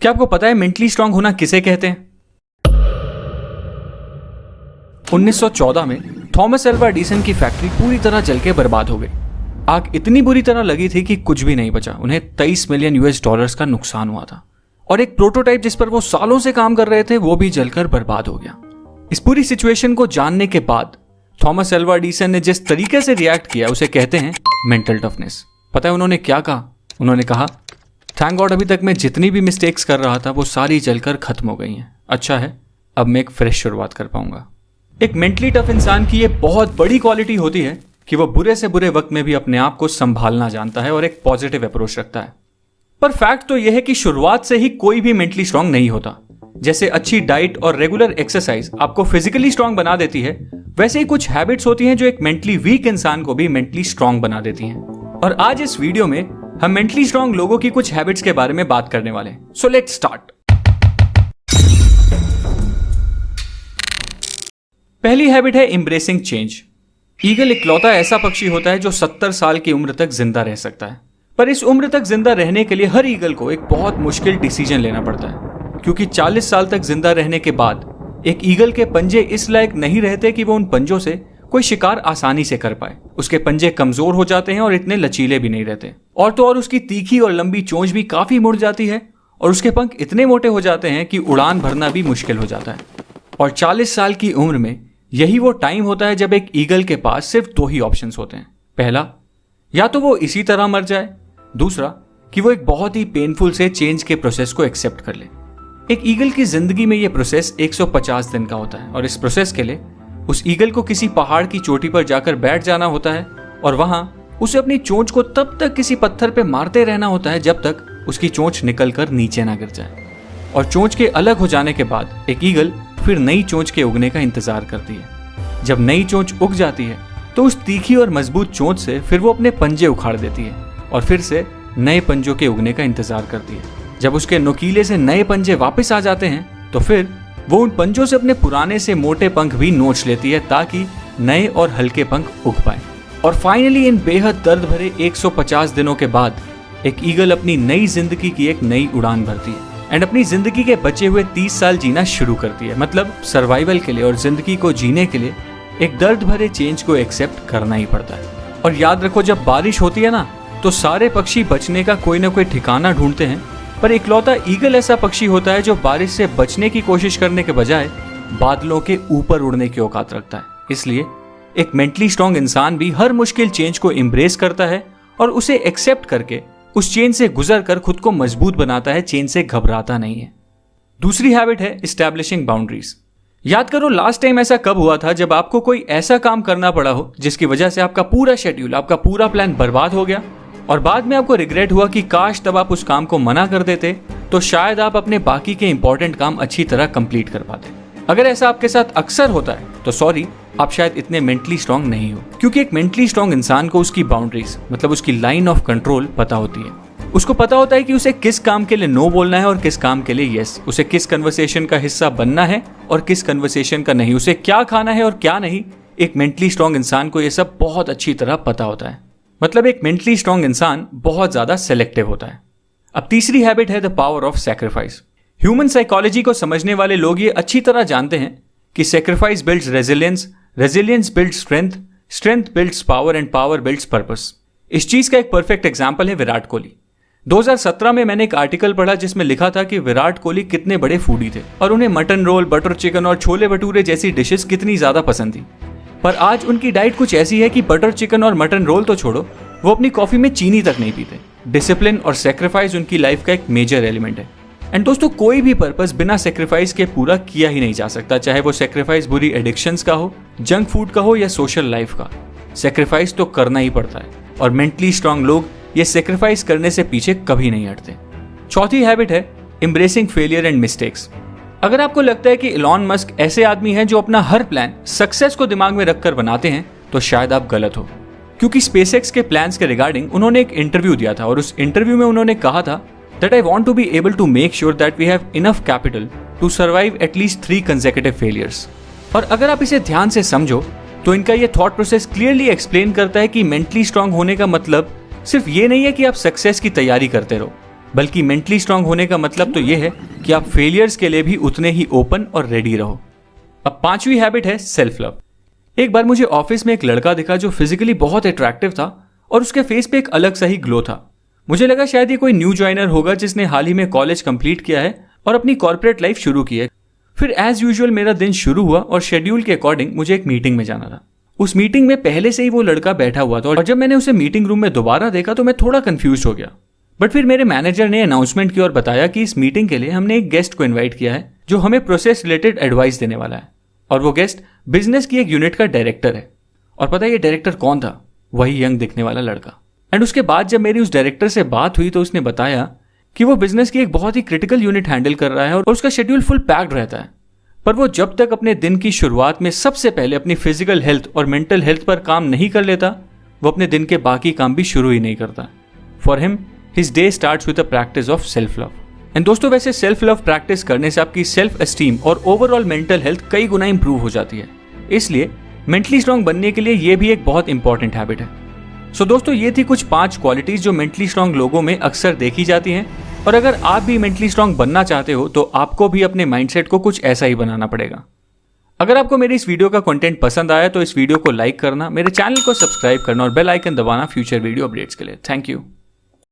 क्या आपको पता है मेंटली स्ट्रांग होना किसे कहते हैं? 1914 में थॉमस एल्वा एडिसन की फैक्ट्री पूरी तरह जल के बर्बाद हो गई। आग इतनी बुरी तरह लगी थी कि कुछ भी नहीं बचा। उन्हें 23 मिलियन US$ का नुकसान हुआ था और एक प्रोटोटाइप जिस पर वो सालों से काम कर रहे थे वो भी जलकर बर्बाद हो गया। इस पूरी सिचुएशन को जानने के बाद थॉमस एल्वा एडिसन ने जिस तरीके से रिएक्ट किया उसे कहते हैं मेंटल टफनेस। पता है उन्होंने क्या कहा? उन्होंने कहा, थैंक गॉड अभी तक मैं जितनी भी मिस्टेक्स कर रहा था वो सारी जलकर खत्म हो गई हैं। अच्छा है, अब मैं एक फ्रेश शुरुआत कर पाऊंगा। एक मेंटली टफ इंसान की ये बहुत बड़ी क्वालिटी होती है कि वो बुरे से बुरे वक्त में भी अपने आप को संभालना जानता है और एक पॉजिटिव अप्रोच रखता है। पर फैक्ट तो यह है कि शुरुआत से ही कोई भी मेंटली स्ट्रांग नहीं होता। जैसे अच्छी डाइट और रेगुलर एक्सरसाइज आपको फिजिकली स्ट्रांग बना देती है, वैसे ही कुछ हैबिट्स होती हैं जो एक मेंटली वीक इंसान को भी मेंटली स्ट्रांग बना देती हैं। और आज इस वीडियो में हम मेंटली स्ट्रांग लोगों की कुछ हैबिट्स के बारे में बात करने वाले हैं। So let's start. पहली हैबिट है एम्ब्रेसिंग चेंज। ईगल इकलौता ऐसा पक्षी होता है जो 70 साल की उम्र तक जिंदा रह सकता है। पर इस उम्र तक जिंदा रहने के लिए हर ईगल को एक बहुत मुश्किल डिसीजन लेना पड़ता है, क्योंकि 40 साल तक जिंदा रहने के बाद एक ईगल के पंजे इस लायक नहीं रहते कि वो उन पंजों से कोई शिकार आसानी से कर पाए। उसके पंजे कमजोर हो जाते हैं और इतने लचीले भी नहीं रहते। और तो और उसकी तीखी और लंबी चोंच भी काफी मुड़ जाती है और उसके पंख इतने मोटे हो जाते हैं कि उड़ान भरना भी मुश्किल हो जाता है। और 40 साल की उम्र में यही वो टाइम होता है जब एक ईगल के पास सिर्फ 2 ही ऑप्शंस होते हैं। पहला, या तो वो इसी तरह मर जाए, दूसरा कि वो एक बहुत ही पेनफुल से चेंज के प्रोसेस को एक्सेप्ट कर ले। एक ईगल की जिंदगी में ये प्रोसेस 150 दिन का होता है और इस प्रोसेस के लिए उस ईगल को किसी पहाड़ की चोटी पर जाकर बैठ जाना होता है और वहां उसे अपनी चोंच को तब तक किसी पत्थर पे मारते रहना होता है जब तक उसकी चोंच निकलकर नीचे ना गिर जाए। और चोंच के अलग हो जाने के बाद एक ईगल फिर नई चोंच के उगने का इंतजार करती है। जब नई चोंच उग जाती है तो उस तीखी और मजबूत चोंच से फिर वो अपने पंजे उखाड़ देती है और फिर से नए पंजों के उगने का इंतजार करती है। जब उसके नुकीले से नए पंजे वापस आ जाते हैं तो फिर वो उन पंजों से अपने पुराने से मोटे पंख भी नोच लेती है ताकि नए और हल्के पंख उग पाए। और फाइनली इन बेहद दर्द भरे 150 दिनों के बाद एक ईगल अपनी नई जिंदगी की एक नई उड़ान भरती है एंड अपनी जिंदगी के बचे हुए 30 साल जीना शुरू करती है। मतलब सर्वाइवल के लिए और जिंदगी को जीने के लिए एक दर्द भरे चेंज को एक्सेप्ट करना ही पड़ता है। और याद रखो, जब बारिश होती है ना तो सारे पक्षी बचने का कोई ना कोई ठिकाना ढूंढते हैं, पर इकलौता ईगल ऐसा पक्षी होता है जो बारिश से बचने की कोशिश करने के बजाय बादलों के ऊपर उड़ने की औकात रखता है। इसलिए एक मेंटली स्ट्रांग इंसान भी हर मुश्किल चेंज को एम्ब्रेस करता है और उसे एक्सेप्ट करके उस चेन से गुजर कर खुद को मजबूत बनाता है, चेन से घबराता नहीं है। दूसरी हैबिट है एस्टैब्लिशिंग बाउंड्रीज। याद करो लास्ट टाइम ऐसा कब हुआ था जब आपको कोई ऐसा काम करना पड़ा हो जिसकी वजह से आपका पूरा शेड्यूल, आपका पूरा प्लान बर्बाद हो गया और बाद में आपको रिग्रेट हुआ कि काश तब आप उस काम को मना कर देते तो शायद आप अपने बाकी के इंपॉर्टेंट काम अच्छी तरह कंप्लीट कर पाते। अगर ऐसा आपके साथ अक्सर होता है तो सॉरी, आप शायद इतने मेंटली स्ट्रांग नहीं हो, क्योंकि एक मेंटली स्ट्रांग इंसान को उसकी बाउंड्रीज मतलब उसकी लाइन ऑफ कंट्रोल पता होती है। उसको पता होता है कि उसे किस काम के लिए नो बोलना है और किस काम के लिए यस, उसे किस कन्वर्सेशन का हिस्सा बनना है और किस कन्वर्सेशन का नहीं, उसे क्या खाना है और क्या नहीं। एक मेंटली स्ट्रांग इंसान को यह सब बहुत अच्छी तरह पता होता है। मतलब एक मेंटली स्ट्रांग इंसान बहुत ज्यादा सेलेक्टिव होता है। अब तीसरी हैबिट है the power of sacrifice. Human psychology को समझने वाले लोग ये अच्छी तरह जानते हैं कि sacrifice builds resilience, resilience builds strength, strength builds power and power builds purpose. इस चीज का एक परफेक्ट एग्जांपल है विराट कोहली। 2017 में मैंने एक आर्टिकल पढ़ा जिसमें लिखा था कि विराट कोहली कितने बड़े फूडी थे और उन्हें मटन रोल, बटर चिकन और छोले भटूरे जैसी डिशेस कितनी ज्यादा पसंद थी। पर आज उनकी डाइट कुछ ऐसी है कि बटर चिकन और मटन रोल तो छोड़ो, वो अपनी कॉफी में चीनी तक नहीं पीते। डिसिप्लिन और सैक्रिफाइस उनकी लाइफ का एक मेजर एलिमेंट है। एंड दोस्तों, कोई भी पर्पस बिना सैक्रिफाइस के पूरा किया ही नहीं जा सकता, चाहे वो सैक्रिफाइस बुरी एडिक्शंस का हो, जंक फूड का हो या सोशल लाइफ का। सैक्रिफाइस तो करना ही पड़ता है और मेंटली स्ट्रांग लोग ये सैक्रिफाइस करने से पीछे कभी नहीं हटते। चौथी हैबिट है एम्ब्रेसिंग फेलियर एंड मिस्टेक्स। अगर आपको लगता है कि इलॉन मस्क ऐसे आदमी हैं जो अपना हर प्लान सक्सेस को दिमाग में रखकर बनाते हैं, तो शायद आप गलत हो, क्योंकि स्पेसएक्स के प्लान्स के रिगार्डिंग उन्होंने एक इंटरव्यू दिया था और उस इंटरव्यू में उन्होंने कहा था that I want to be able to make sure that we have enough capital to survive at least 3 consecutive failures। और अगर आप इसे ध्यान से समझो तो इनका ये थॉट प्रोसेस क्लियरली एक्सप्लेन करता है कि मेंटली स्ट्रांग होने का मतलब सिर्फ ये नहीं है कि आप सक्सेस की तैयारी करते रहो, बल्कि मेंटली स्ट्रांग होने का मतलब तो यह है कि आप फेलियर्स के लिए भी उतने ही ओपन और रेडी रहो। अब 5वीं हैबिट है सेल्फ लव। एक बार मुझे ऑफिस में एक लड़का दिखा जो फिजिकली बहुत अट्रैक्टिव था और उसके फेस पे एक अलग सा ही ग्लो था। मुझे लगा शायद ये कोई न्यू ज्वाइनर होगा जिसने हाल ही में कॉलेज कंप्लीट किया है और अपनी कॉर्पोरेट लाइफ शुरू की है। फिर एज यूजुअल मेरा दिन शुरू हुआ और शेड्यूल के अकॉर्डिंग मुझे एक मीटिंग में जाना था। उस मीटिंग में पहले से ही वो लड़का बैठा हुआ था और जब मैंने उसे मीटिंग रूम में दोबारा देखा तो मैं थोड़ा कंफ्यूज हो गया। बट फिर मेरे मैनेजर ने अनाउंसमेंट की और बताया कि इस मीटिंग के लिए हमने एक गेस्ट को इन्वाइट किया है जो हमें प्रोसेस रिलेटेड एडवाइस देने वाला है, और वो गेस्ट बिजनेस की एक यूनिट का डायरेक्टर है। और पता है ये डायरेक्टर कौन था? वही यंग दिखने वाला लड़का। एंड उसके बाद जब मेरी उस डायरेक्टर से बात हुई तो उसने बताया कि वो बिजनेस की एक बहुत ही क्रिटिकल यूनिट हैंडल कर रहा है और उसका शेड्यूल फुल पैक्ड रहता है, पर वो जब तक अपने दिन की शुरुआत में सबसे पहले अपनी फिजिकल हेल्थ और मेंटल हेल्थ पर काम नहीं कर लेता, वो अपने दिन के बाकी काम भी शुरू ही नहीं करता। For him his day starts with a practice of self love. And दोस्तों, वैसे सेल्फ लव प्रैक्टिस करने से आपकी सेल्फ एस्टीम और ओवरऑल मेंटल हेल्थ कई गुना इंप्रूव हो जाती है। इसलिए मेंटली स्ट्रांग बनने के लिए ये भी एक बहुत इंपॉर्टेंट हैबिट है। सो दोस्तों, ये थी कुछ 5 क्वालिटीज जो मेंटली स्ट्रांग लोगों में अक्सर देखी जाती हैं। और अगर आप भी मेंटली स्ट्रांग बनना चाहते हो तो आपको भी अपने माइंडसेट को कुछ ऐसा ही बनाना पड़ेगा। अगर आपको मेरी इस वीडियो का कंटेंट पसंद आया तो इस वीडियो को लाइक करना, मेरे चैनल को सब्सक्राइब करना और बेल आइकन दबाना फ्यूचर वीडियो अपडेट्स के लिए। Thank you.